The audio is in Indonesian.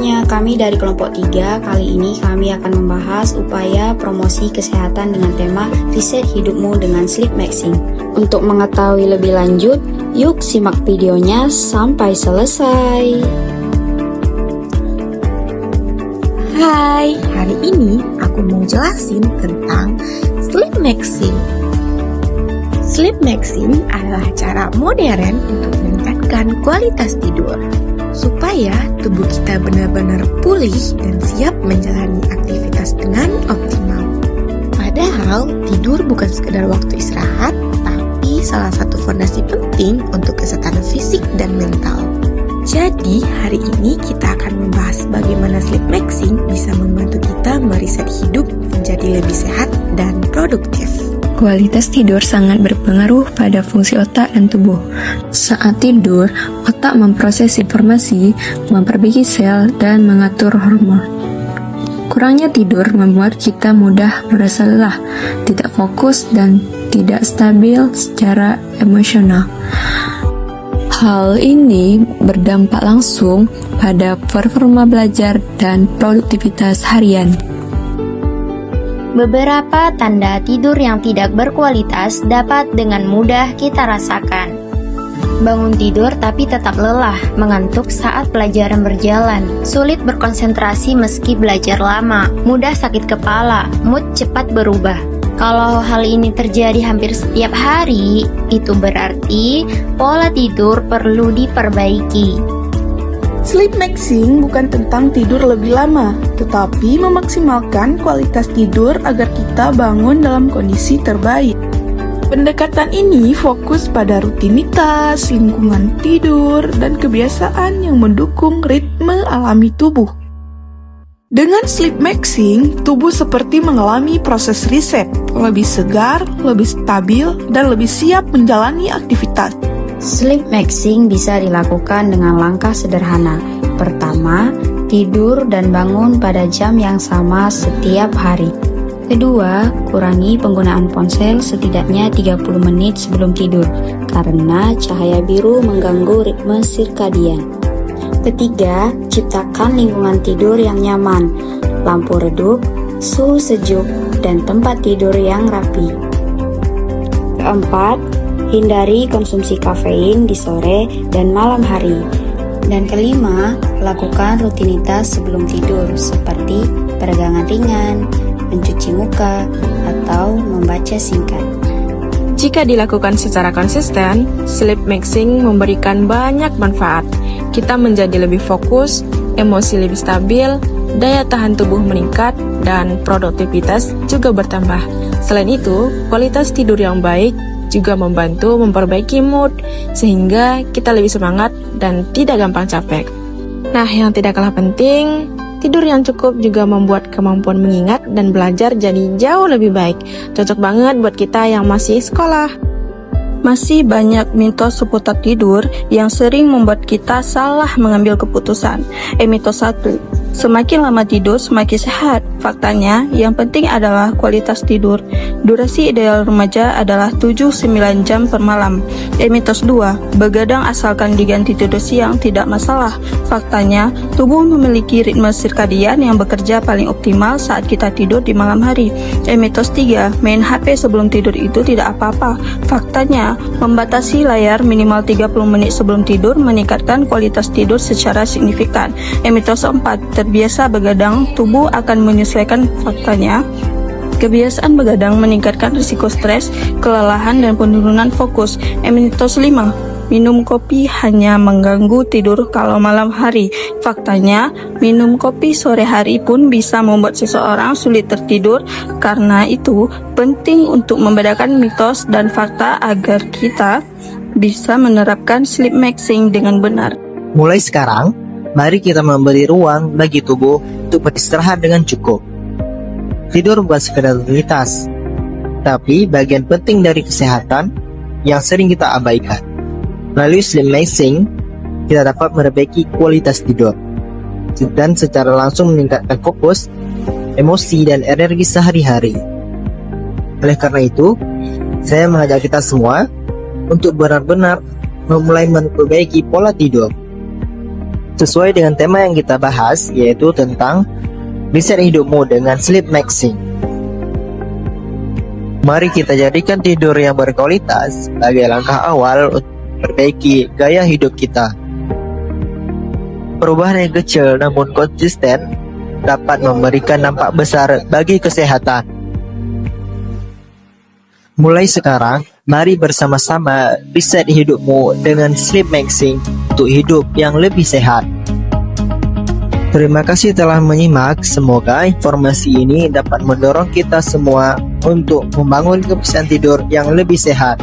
semuanya, kami dari kelompok 3. Kali ini kami akan membahas upaya promosi kesehatan dengan tema Riset Hidupmu dengan Sleep Maxing. Untuk mengetahui lebih lanjut, yuk simak videonya sampai selesai. Hai, hari ini aku mau jelasin tentang Sleep Maxing. Sleep Maxing adalah cara modern untuk meningkatkan kualitas tidur supaya tubuh kita benar-benar pulih dan siap menjalani aktivitas dengan optimal. Padahal tidur bukan sekedar waktu istirahat, tapi salah satu fondasi penting untuk kesehatan fisik dan mental. Jadi hari ini kita akan membahas bagaimana sleep maxing bisa membantu kita meriset hidup menjadi lebih sehat dan produktif. Kualitas tidur sangat berpengaruh pada fungsi otak dan tubuh. Saat tidur, otak memproses informasi, memperbaiki sel, dan mengatur hormon. Kurangnya tidur membuat kita mudah merasa lelah, tidak fokus, dan tidak stabil secara emosional. Hal ini berdampak langsung pada performa belajar dan produktivitas harian. Beberapa tanda tidur yang tidak berkualitas dapat dengan mudah kita rasakan. Bangun tidur tapi tetap lelah, mengantuk saat pelajaran berjalan, sulit berkonsentrasi meski belajar lama, mudah sakit kepala, mood cepat berubah. Kalau hal ini terjadi hampir setiap hari, itu berarti pola tidur perlu diperbaiki. Sleep maxing bukan tentang tidur lebih lama, tetapi memaksimalkan kualitas tidur agar kita bangun dalam kondisi terbaik. Pendekatan ini fokus pada rutinitas, lingkungan tidur, dan kebiasaan yang mendukung ritme alami tubuh. Dengan sleep maxing, tubuh seperti mengalami proses reset, lebih segar, lebih stabil, dan lebih siap menjalani aktivitas. Sleep maxing bisa dilakukan dengan langkah sederhana. Pertama, tidur dan bangun pada jam yang sama setiap hari. Kedua, kurangi penggunaan ponsel setidaknya 30 menit sebelum tidur, karena cahaya biru mengganggu ritme sirkadian. Ketiga, ciptakan lingkungan tidur yang nyaman, lampu redup, suhu sejuk, dan tempat tidur yang rapi. Keempat, hindari konsumsi kafein di sore dan malam hari. Dan kelima, lakukan rutinitas sebelum tidur seperti peregangan ringan, mencuci muka, atau membaca singkat. Jika dilakukan secara konsisten, sleep maxing memberikan banyak manfaat. Kita menjadi lebih fokus, emosi lebih stabil, daya tahan tubuh meningkat, dan produktivitas juga bertambah. Selain itu, kualitas tidur yang baik juga membantu memperbaiki mood, sehingga kita lebih semangat dan tidak gampang capek. Nah, yang tidak kalah penting, tidur yang cukup juga membuat kemampuan mengingat dan belajar jadi jauh lebih baik. Cocok banget buat kita yang masih sekolah. Masih banyak mitos seputar tidur yang sering membuat kita salah mengambil keputusan. Mitos 1. Semakin lama tidur, semakin sehat. Faktanya, yang penting adalah kualitas tidur. Durasi ideal remaja adalah 7-9 jam per malam. Mitos 2. Begadang asalkan diganti tidur siang tidak masalah. Faktanya, tubuh memiliki ritme sirkadian yang bekerja paling optimal saat kita tidur di malam hari. Mitos 3. Main HP sebelum tidur itu tidak apa-apa. Faktanya, membatasi layar minimal 30 menit sebelum tidur meningkatkan kualitas tidur secara signifikan. Mitos 4. Terbiasa begadang, tubuh akan menyesuaikan. Faktanya, kebiasaan begadang meningkatkan risiko stres, kelelahan, dan penurunan fokus. Mitos 5. Minum kopi hanya mengganggu tidur kalau malam hari. Faktanya, minum kopi sore hari pun bisa membuat seseorang sulit tertidur. Karena itu, penting untuk membedakan mitos dan fakta agar kita bisa menerapkan sleep maxing dengan benar. Mulai sekarang, mari kita memberi ruang bagi tubuh untuk beristirahat dengan cukup. Tidur bukan sekedar rutinitas, tapi bagian penting dari kesehatan yang sering kita abaikan. Melalui sleep maxing, kita dapat memperbaiki kualitas tidur dan secara langsung meningkatkan fokus, emosi, dan energi sehari-hari. Oleh karena itu, saya mengajak kita semua untuk benar-benar memulai memperbaiki pola tidur. sesuai dengan tema yang kita bahas, yaitu tentang riset hidupmu dengan sleep maxing. Mari kita jadikan tidur yang berkualitas sebagai langkah awal untuk memperbaiki gaya hidup kita. Perubahan yang kecil namun konsisten dapat memberikan dampak besar bagi kesehatan. Mulai sekarang, mari bersama-sama riset hidupmu dengan sleep maxing untuk hidup yang lebih sehat. Terima kasih telah menyimak. Semoga informasi ini dapat mendorong kita semua untuk membangun kebiasaan tidur yang lebih sehat.